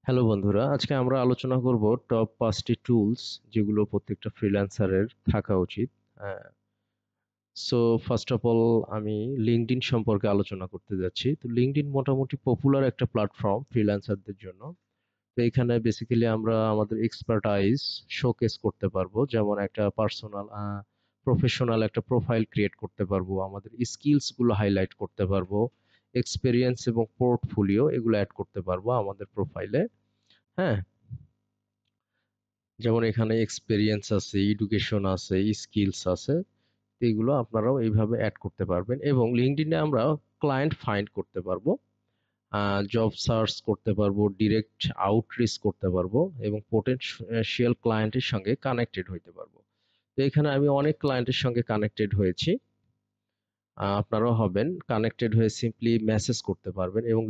Hello বন্ধুরা, আজকে আমরা আলোচনা করব টপ 5টি টুলস যেগুলো প্রত্যেকটা ফ্রিল্যান্সারের থাকা উচিত। সো ফার্স্ট অফ অল আমি লিঙ্কডইন সম্পর্কে আলোচনা করতে যাচ্ছি। তো লিঙ্কডইন মোটামুটি পপুলার একটা প্ল্যাটফর্ম ফ্রিল্যান্সারদের জন্য। তো এখানে বেসিক্যালি আমরা আমাদের এক্সপার্টাইজ শোকেস করতে পারবো, যেমন একটা প্রফেশনাল একটা প্রোফাইল ক্রিয়েট করতে পারবো, আমাদের স্কিলস গুলো হাইলাইট করতে পারবো, এক্সপেরিয়েন্স এবং পোর্টফোলিও এগুলো অ্যাড করতে পারবো আমাদের প্রোফাইলে। হ্যাঁ, যেমন এখানে এক্সপেরিয়েন্স আছে, এডুকেশন আছে, স্কিলস আছে। তো এগুলো আপনারাও এইভাবে অ্যাড করতে পারবেন এবং লিঙ্কডইনে আমরা ক্লায়েন্ট ফাইন্ড করতে পারবো, জব সার্চ করতে পারবো, ডিরেক্ট আউটরিচ করতে পারবো এবং পোটেনশিয়াল ক্লায়েন্টের সঙ্গে কানেক্টেড হইতে পারবো। তো এখানে আমি অনেক ক্লায়েন্টের সঙ্গে কানেক্টেড হয়েছি। আপনারাও হবেন। কানেক্টেড হয়ে সিম্পলি মেসেজ করতে পারবেন এবং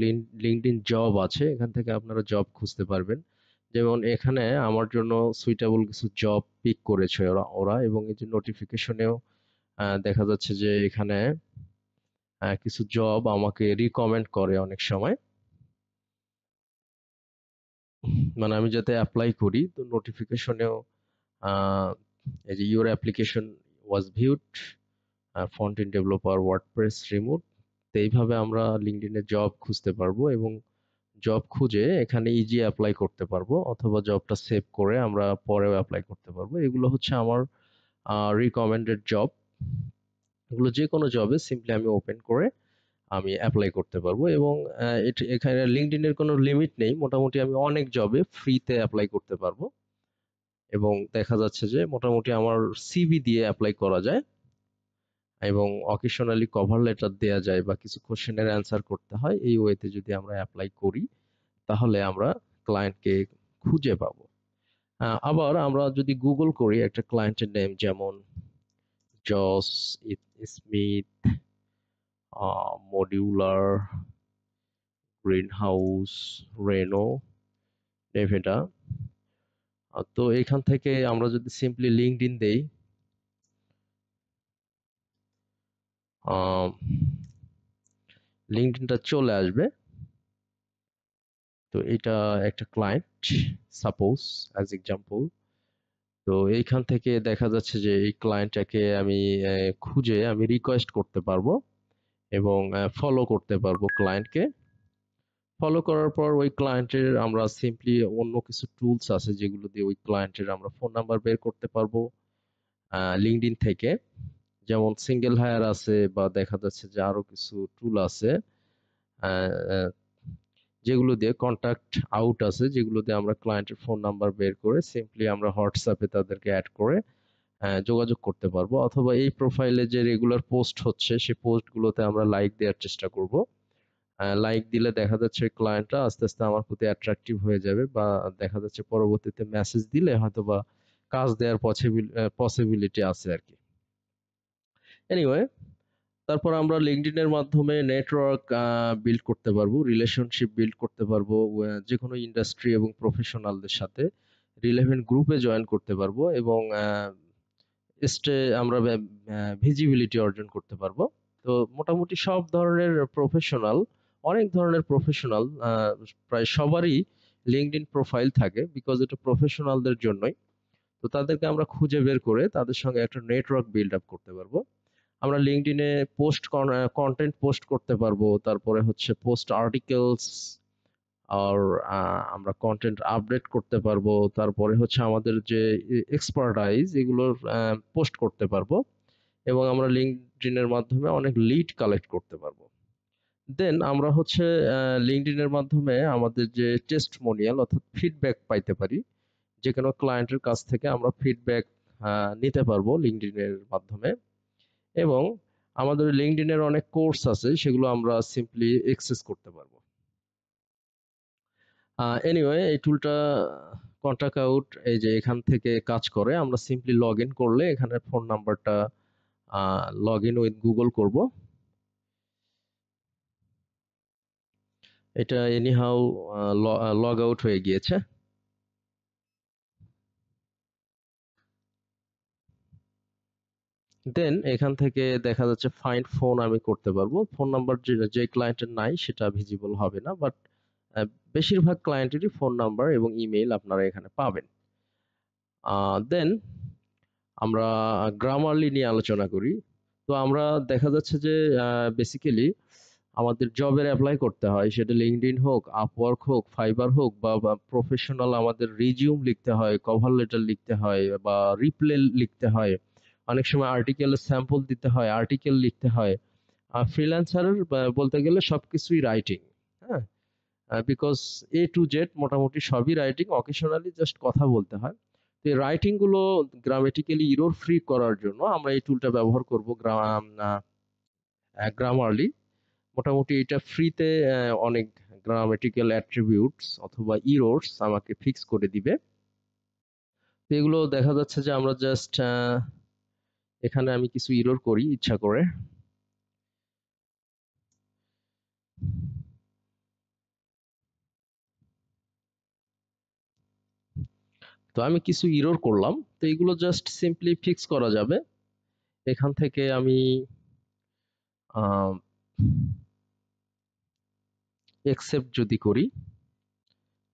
লিঙ্কডইন জব আছে, এখান থেকে আপনারা জব খুঁজতে পারবেন। যেমন এখানে আমার জন্য সুইটেবল কিছু জব পিক করেছে ওরা ওরা এবং এই যে নোটিফিকেশনেও দেখা যাচ্ছে যে এখানে কিছু জব আমাকে রিকমেন্ড করে অনেক সময়, মানে আমি যাতে অ্যাপ্লাই করি। তো নোটিফিকেশনেও এই যে your application was viewed, front end developer, WordPress remote. তো এইভাবে আমরা লিঙ্কডইনে জব খুঁজতে পারবো এবং জব খুঁজে এখানে ইজি অ্যাপ্লাই করতে পারবো, অথবা জবটা সেভ করে আমরা পরেও অ্যাপ্লাই করতে পারবো। এগুলো হচ্ছে আমার রিকমেন্ডেড জব। এগুলো যে কোনো জবে সিম্পলি আমি ওপেন করে আমি অ্যাপ্লাই করতে পারবো এবং এখানে লিঙ্কডইনের কোনো লিমিট নেই। মোটামুটি আমি অনেক জবে ফ্রিতে অ্যাপ্লাই করতে পারবো এবং দেখা যাচ্ছে যে মোটামুটি আমার সিভি দিয়ে অ্যাপ্লাই করা যায় এবং অকেশনালি কভার লেটার দেয়া যায় বা কিছু কোশ্চেনের অ্যান্সার করতে হয়। এই ওয়েতে যদি আমরা অ্যাপ্লাই করি তাহলে আমরা ক্লায়েন্টকে খুঁজে পাবো। আবার আমরা যদি গুগল করি একটা ক্লায়েন্টের নেম, যেমন Josh Smith, modular, greenhouse, Reno, Nevada. তো এখান থেকে আমরা যদি সিম্পলি লিঙ্কডইন দেই, লিঙ্কডইনটা চলে আসবে। তো এটা একটা ক্লায়েন্ট, সাপোজ অ্যাজ এক্সাম্পল। তো এইখান থেকে দেখা যাচ্ছে যে এই ক্লায়েন্টটাকে আমি খুঁজে আমি রিকোয়েস্ট করতে পারবো এবং ফলো করতে পারবো ক্লায়েন্টকে। ফলো করার পর ওই ক্লায়েন্টের আমরা সিম্পলি অন্য কিছু টুলস আছে যেগুলো দিয়ে ওই ক্লায়েন্টের আমরা ফোন নাম্বার বের করতে পারবো লিঙ্কডইন থেকে, যেমন সিঙ্গেল হায়ার আছে বা দেখা যাচ্ছে যে আরো কিছু টুল আছে আহ, আহ, যেগুলো দিয়ে কন্টাক্ট আউট আছে, যেগুলো দিয়ে আমরা ক্লায়েন্টের ফোন নাম্বার বের করে সিম্পলি আমরা হোয়াটসঅ্যাপে তাদেরকে অ্যাড করে যোগাযোগ করতে পারবো, অথবা এই প্রোফাইলে যে রেগুলার পোস্ট হচ্ছে সেই পোস্টগুলোতে আমরা লাইক দেওয়ার চেষ্টা করব। লাইক দিলে দেখা যাচ্ছে ক্লায়েন্টরা আস্তে আস্তে আমার প্রতি অ্যাট্রাকটিভ হয়ে যাবে বা দেখা যাচ্ছে পরবর্তীতে মেসেজ দিলে হয়তোবা কাজ দেওয়ার পসিবিলিটি আছে আর কি। এনিওয়ে, তারপর আমরা লিঙ্কডইনের মাধ্যমে নেটওয়ার্ক বিল্ড করতে পারবো, রিলেশনশিপ বিল্ড করতে পারবো, যে কোনো ইন্ডাস্ট্রি এবং প্রফেশনালদের সাথে রিলেভেন্ট গ্রুপে জয়েন করতে পারবো এবং আমরা ভিজিবিলিটি অর্জন করতে পারবো। তো মোটামুটি সব ধরনের প্রফেশনাল, অনেক ধরনের প্রফেশনাল, প্রায় সবারই লিঙ্কডইন প্রোফাইল থাকে, বিকজ এটা প্রফেশনালদের জন্যই। তো তাদেরকে আমরা খুঁজে বের করে তাদের সঙ্গে একটা নেটওয়ার্ক বিল্ড আপ করতে পারবো। আমরা লিঙ্কডইনে কন্টেন্ট পোস্ট করতে পারবো, তারপরে হচ্ছে পোস্ট আর্টিকেলস আর আমরা কন্টেন্ট আপডেট করতে পারবো, তারপরে হচ্ছে আমাদের যে এক্সপার্টাইজ এগুলোর পোস্ট করতে পারবো এবং আমরা লিঙ্কডইনের মাধ্যমে অনেক লিড কালেক্ট করতে পারবো। দেন আমরা হচ্ছে লিঙ্কডইনের মাধ্যমে আমাদের যে টেস্টমোনিয়াল অর্থাৎ ফিডব্যাক পাইতে পারি, যে কোনো ক্লায়েন্টের কাছ থেকে আমরা ফিডব্যাক নিতে পারবো লিঙ্কডইনের মাধ্যমে এবং আমাদের লিঙ্কডইনের অনেক কোর্স আছে সেগুলো আমরা সিম্পলি অ্যাক্সেস করতে পারবো। এনিওয়ে, এই টুলটা কন্টাক্ট আউট এই যে এখান থেকে কাজ করে। আমরা সিম্পলি লগ ইন করলে এখানে ফোন নাম্বারটা লগ ইন উইথ গুগল করব। এটা এনিহাউ লগ আউট হয়ে গিয়েছে। দেন এখান থেকে দেখা যাচ্ছে ফাইন্ড ফোন আমি করতে পারবো। ফোন নাম্বার যে ক্লায়েন্টের নাই সেটা ভিজিবল হবে না, বাট বেশিরভাগ ক্লায়েন্টেরই ফোন নাম্বার এবং ইমেইল আপনারা এখানে পাবেন। দেন আমরা গ্রামারলি নিয়ে আলোচনা করি। তো আমরা দেখা যাচ্ছে যে বেসিক্যালি আমাদের জবের এপ্লাই করতে হয়, সেটা লিঙ্কডইন হোক, আপওয়ার্ক হোক, ফাইবার হোক, বা প্রফেশনাল আমাদের রিজিউম লিখতে হয়, কভার লেটার লিখতে হয়, বা রিপ্লে লিখতে হয়, অনেক সময় আর্টিকেলের স্যাম্পল দিতে হয়, আর্টিকেল লিখতে হয়। ফ্রিল্যান্সারের বলতে গেলে সবকিছুই রাইটিং। হ্যাঁ, বিকজ এ টু জেড মোটামুটি সবই রাইটিং, অকেশনালি জাস্ট কথা বলতে হয়। তো এই রাইটিং গুলো গ্রামেটিক্যালি ইরর ফ্রি করার জন্য আমরা এই টুলটা ব্যবহার করব, গ্রামারলি। মোটামুটি এটা ফ্রিতে অনেক গ্রামেটিক্যাল অ্যাট্রিবিউটস অথবা ইরর্স আমাকে ফিক্স করে দিবে। তো এগুলো দেখা যাচ্ছে যে আমরা জাস্ট এখানে আমি কিছু ইরর করি ইচ্ছা করে। তো আমি কিছু ইরর করলাম, তো এগুলো জাস্ট সিম্পলি ফিক্স করা যাবে। এখান থেকে আমি একসেপ্ট যদি করি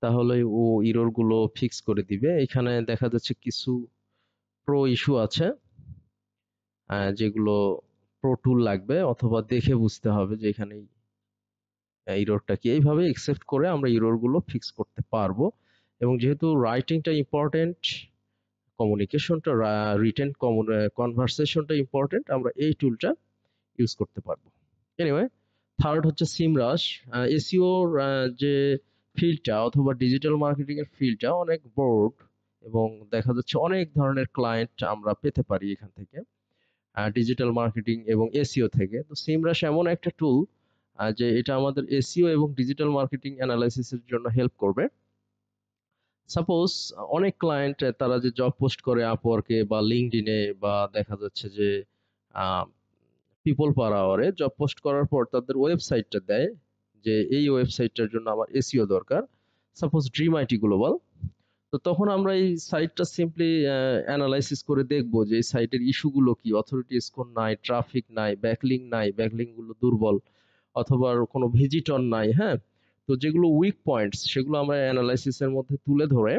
তাহলে ও ইরর গুলো ফিক্স করে দিবে। এখানে দেখা যাচ্ছে কিছু প্রো ইস্যু আছে, যেগুলো প্রো টুল লাগবে অথবা দেখে বুঝতে হবে যে এখানে ইররটা কি। এইভাবে একসেপ্ট করে আমরা ইরর গুলো ফিক্স করতে পারবো। এবং যেহেতু রাইটিংটা ইম্পর্টেন্ট, কমিউনিকেশনটা, রিটেন কনভারসেশনটা ইম্পর্টেন্ট, আমরা এই টুলটা ইউজ করতে পারবো। এনিওয়ে, থার্ড হচ্ছে সিমরাশ। এসইওর যে ফিল্ডটা অথবা ডিজিটাল মার্কেটিং এর ফিল্ডটা অনেক ব্রড, এবং দেখা যাচ্ছে অনেক ধরনের ক্লায়েন্ট আমরা পেতে পারি এখান থেকে, ডিজিটাল মার্কেটিং এবং এসইও থেকে। তো সিমরাশ এমন একটা টুল যে এটা আমাদের এসইও এবং ডিজিটাল মার্কেটিং অ্যানালাইসিসের জন্য হেল্প করবে। সাপোজ অনেক ক্লায়েন্ট তারা যে জব পোস্ট করে আপওয়ার্কে বা লিঙ্কডইনে, বা দেখা যাচ্ছে যে পিপল পার আওয়ারে জব পোস্ট করার পর তাদের ওয়েবসাইটটা দেয় যে এই ওয়েবসাইটটার জন্য আমার এসইও দরকার, সাপোজ ড্রিম আইটি গ্লোবাল। তো তখন আমরা এই সাইটটা সিম্পলি অ্যানালাইসিস করে দেখবো যে এই সাইটের ইস্যুগুলো কি, অথরিটি স্কোর নাই, ট্রাফিক নাই, ব্যাকলিং নাই, ব্যাকলিং গুলো দুর্বল, অথবা কোনো ভিজিটর নাই। হ্যাঁ, তো যেগুলো উইক পয়েন্টস সেগুলো আমরা অ্যানালাইসিসের মধ্যে তুলে ধরে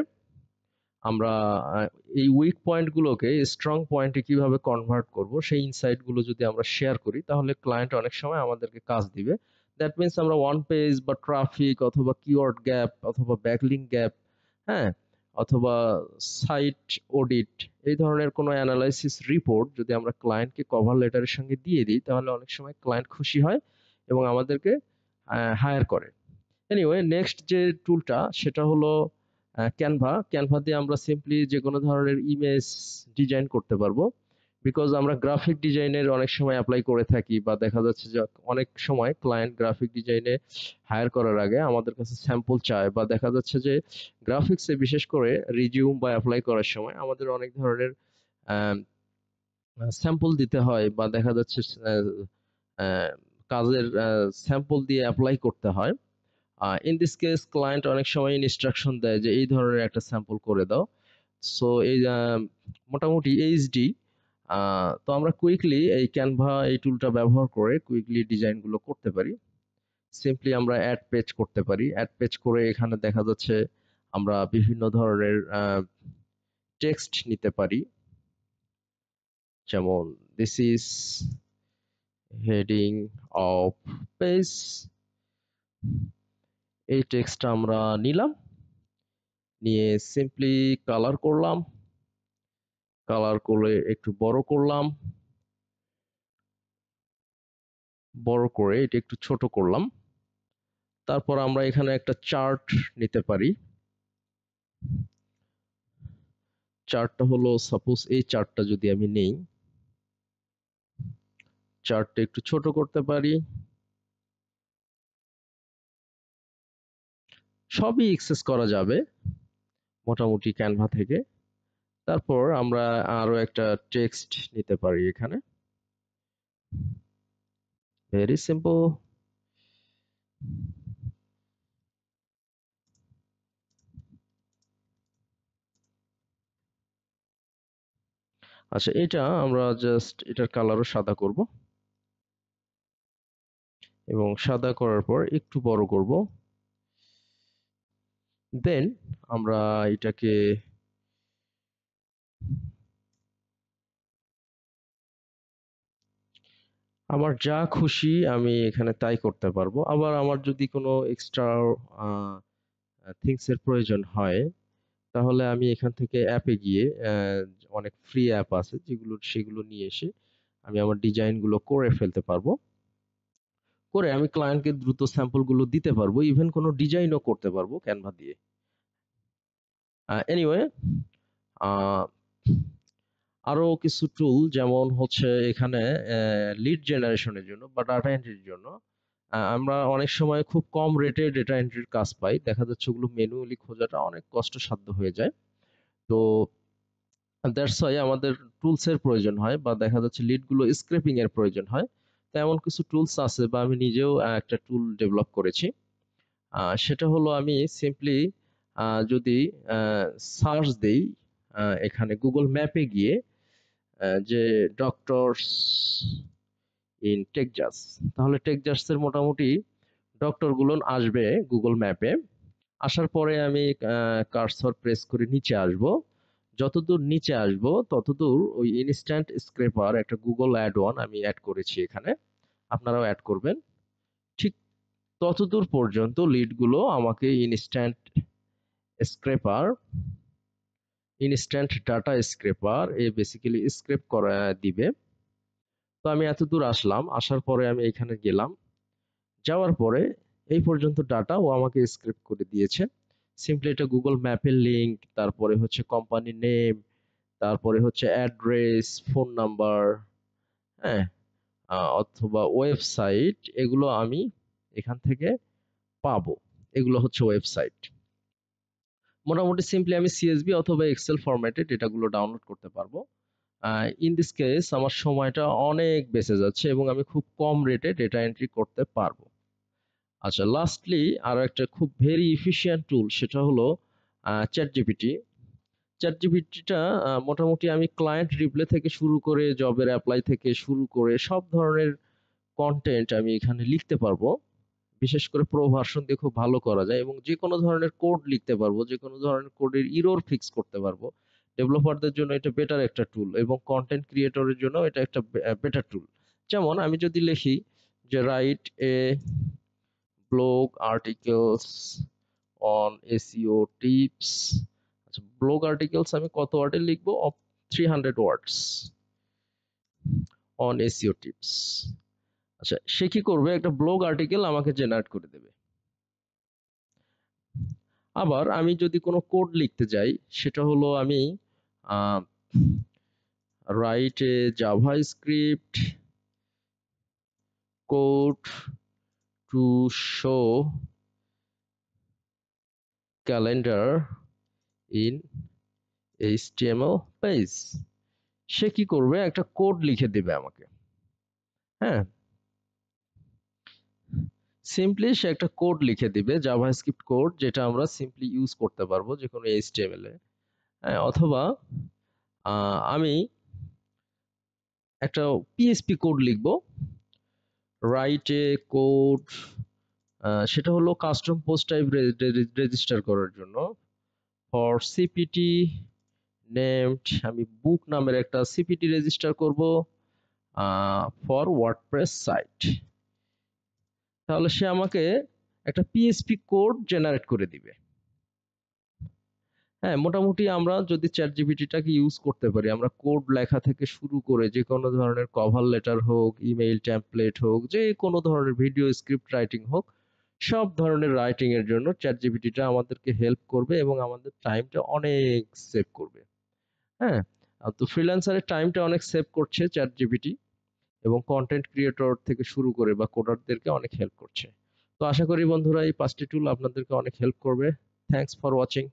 আমরা আহ, এই উইক পয়েন্ট গুলোকে স্ট্রং পয়েন্টে কিভাবে কনভার্ট করব সেই ইনসাইট গুলো যদি আমরা শেয়ার করি তাহলে ক্লায়েন্ট অনেক সময় আমাদেরকে কাজ দিবে। দ্যাট মিনস আমরা ওয়ান পেজ বা ট্রাফিক অথবা কিওয়ার্ড গ্যাপ অথবা ব্যাকলিং গ্যাপ, হ্যাঁ, অথবা সাইট অডিট, এই ধরনের কোনো অ্যানালাইসিস রিপোর্ট যদি আমরা ক্লায়েন্টকে কভার লেটারের সঙ্গে দিয়ে দিই তাহলে অনেক সময় ক্লায়েন্ট খুশি হয় এবং আমাদেরকে হায়ার করে। এনিওয়ে, নেক্সট যে টুলটা সেটা হলো ক্যানভা। ক্যানভা দিয়ে আমরা সিম্পলি যে কোনো ধরনের ইমেজ ডিজাইন করতে পারবো, বিকজ আমরা গ্রাফিক ডিজাইনের অনেক সময় অ্যাপ্লাই করে থাকি, বা দেখা যাচ্ছে যে অনেক সময় ক্লায়েন্ট গ্রাফিক ডিজাইনে হায়ার করার আগে আমাদের কাছে স্যাম্পল চায়, বা দেখা যাচ্ছে যে গ্রাফিক্সে বিশেষ করে রিজিউম বা অ্যাপ্লাই করার সময় আমাদের অনেক ধরনের স্যাম্পল দিতে হয়, বা দেখা যাচ্ছে আহ, কাজের স্যাম্পল দিয়ে অ্যাপ্লাই করতে হয়। ইন দিস কেস ক্লায়েন্ট অনেক সময় ইনস্ট্রাকশন দেয় যে এই ধরনের একটা স্যাম্পল করে দাও। সো এই মোটামুটি এইচডি, তো আমরা কুইকলি এই ক্যানভা এই টুলটা ব্যবহার করে কুইকলি ডিজাইন গুলো করতে পারি। সিম্পলি আমরা অ্যাড পেজ করতে পারি, অ্যাড পেজ করে এখানে দেখা যাচ্ছে আমরা বিভিন্ন ধরনের টেক্সট নিতে পারি, যেমন this is heading of page. এই টেক্সটটা আমরা নিলাম, নিয়ে সিম্পলি কালার করলাম, কালার করে একটু বড় করলাম, বড় করে এটা একটু ছোট করলাম। তারপর আমরা এখানে একটা চার্ট নিতে পারি। চার্টটা হলো সাপোজ এই চার্টটা যদি আমি নেই, চার্টটা একটু ছোট করতে পারি। সবই এক্সেস করা যাবে মোটামুটি ক্যানভা থেকে। তারপর আমরা আরো একটা টেক্সট নিতে পারি এখানে, ভেরি সিম্পল। আচ্ছা, এটা আমরা জাস্ট এটার কালারও সাদা করব, এবং সাদা করার পর একটু বড় করব। দেন আমরা এটাকে আমার যা খুশি আমি এখানে তাই করতে পারবো। আবার আমার যদি কোনো এক্সট্রা থিংস এর প্রয়োজন হয় তাহলে আমি এখান থেকে অ্যাপে গিয়ে অনেক ফ্রি অ্যাপ আছে যেগুলো সেগুলো নিয়ে এসে আমি আমার ডিজাইন গুলো করে ফেলতে পারবো। করে আমি ক্লায়েন্টকে দ্রুত স্যাম্পল গুলো দিতে পারবো, ইভেন কোনো ডিজাইনও করতে পারবো ক্যানভা দিয়ে। এনিওয়ে, আরো কিছু টুল যেমন হচ্ছে এখানে লিড জেনারেশনের জন্য বা ডাটা এন্ট্রির জন্য আমরা অনেক সময় খুব কম রেটে ডেটা এন্ট্রির কাজ পাই, দেখা যাচ্ছে ওগুলো ম্যানুয়ালি খোঁজাটা অনেক কষ্টসাধ্য হয়ে যায়। তো দ্যাটস ওয়াই আমাদের টুলস এর প্রয়োজন হয় বা দেখা যাচ্ছে লিড গুলো স্ক্রেপিং এর প্রয়োজন হয়। তো এমন কিছু টুলস আছে বা আমি নিজেও একটা টুল ডেভেলপ করেছি। সেটা হলো আমি সিম্পলি যদি সার্চ দেই এখানে গুগল ম্যাপে গিয়ে যে ডক্টরস ইন টেক্সাস, তাহলে টেক্সাসের মোটামুটি ডক্টর গুলো আসবে গুগল ম্যাপে। আসার পরে আমি কার্সর প্রেস করে নিচে আসব। যতদূর নিচে আসব ততদূর ওই ইনস্ট্যান্ট স্ক্রেপার একটা গুগল অ্যাড ওয়ান আমি অ্যাড করেছি এখানে, আপনারাও অ্যাড করবেন। ঠিক ততদূর পর্যন্ত লিডগুলো আমাকে scraper instant data scraper basically scrap করা দিবে। তো আমি এত দূর আসলাম, আসার পরে আমি এখানে গেলাম, যাওয়ার পরে এই পর্যন্ত ডাটা ও আমাকে স্ক্রিপ্ট করে দিয়েছে। সিম্পলি এটা গুগল ম্যাপের লিংক, তারপরে হচ্ছে কোম্পানি নেম, তারপরে হচ্ছে অ্যাড্রেস, ফোন নাম্বার, হ্যাঁ, অথবা ওয়েবসাইট, এগুলো আমি এখান থেকে পাবো। এগুলো হচ্ছে ওয়েবসাইট। মোটামুটি সিম্পলি আমি সিএসভি অথবা এক্সেল ফরম্যাটে ডেটাগুলো ডাউনলোড করতে পারবো। ইন দিস কেস আমার সময়টা অনেক বেঁচে যাচ্ছে এবং আমি খুব কম রেটে ডেটা এন্ট্রি করতে পারবো। আচ্ছা, লাস্টলি আরো একটা খুব ভেরি এফিশিয়েন্ট টুল, সেটা হলো চ্যাট জিপিটি। চ্যাট জিপিটিটা মোটামুটি আমি ক্লায়েন্ট রিপ্লে থেকে শুরু করে জবের অ্যাপ্লাই থেকে শুরু করে সব ধরনের কন্টেন্ট আমি এখানে লিখতে পারবো। বিশেষ করে প্রো ভার্সন দিয়ে খুব ভালো করা যায় এবং যে কোনো ধরনের কোড লিখতে পারবো, যে কোনো ধরনের কোডের ইরর ফিক্স করতে পারবো। ডেভেলপারদের জন্য এটা বেটার একটা টুল এবং কন্টেন্ট ক্রিয়েটরের জন্য এটা একটা বেটার টুল। যেমন আমি যদি লিখি যে write a blog articles on SEO tips, আচ্ছা ব্লগ আর্টিকেলস আমি কত ওয়ার্ডে লিখবো? 300 ওয়ার্ডস অন এসইও টিপস। আচ্ছা, সে কি করবে? একটা ব্লগ আর্টিকেল আমাকে জেনারেট করে দেবে। আবার আমি যদি কোনো কোড লিখতে যাই, সেটা হলো আমি write a JavaScript code to show calendar in HTML page. সে কি করবে? একটা কোড লিখে দিবে আমাকে। হ্যাঁ, সিম্পলি সে একটা কোড লিখে দিবে, জাভাস্ক্রিপ্ট কোড, যেটা আমরা সিম্পলি ইউজ করতে পারবো যে কোনো এইচটিএমএল এ। হ্যাঁ, অথবা আমি একটা পিএইচপি কোড লিখবো, রাইট এ কোড, সেটা হলো কাস্টম পোস্ট টাইপ রেজিস্টার করার জন্য ফর সিপিটি নেমড, আমি বুক নামের একটা সিপিটি রেজিস্টার করব ফর ওয়ার্ডপ্রেস সাইট। তাহলে সে আমাকে একটা পিএইচপি কোড জেনারেট করে দিবে। হ্যাঁ, মোটামুটি আমরা যদি চ্যাট জিপিটিটাকে ইউজ করতে পারি, আমরা কোড লেখা থেকে শুরু করে যে কোনো ধরনের কভার লেটার হোক, ইমেইল টেমপ্লেট হোক, যে কোনো ধরনের ভিডিও স্ক্রিপ্ট রাইটিং হোক, সব ধরনের রাইটিং এর জন্য চ্যাট জিপিটিটা আমাদেরকে হেল্প করবে এবং আমাদের টাইমটা অনেক সেভ করবে। হ্যাঁ, তো ফ্রিল্যান্সারের টাইমটা অনেক সেভ করছে চ্যাট জিপিটি এবং কন্টেন্ট ক্রিয়েটর থেকে শুরু করে বা কোডারদেরকে অনেক হেল্প করছে। তো আশা করি বন্ধুরা এই 5টি টুল আপনাদেরকে অনেক হেল্প করবে। Thanks for watching.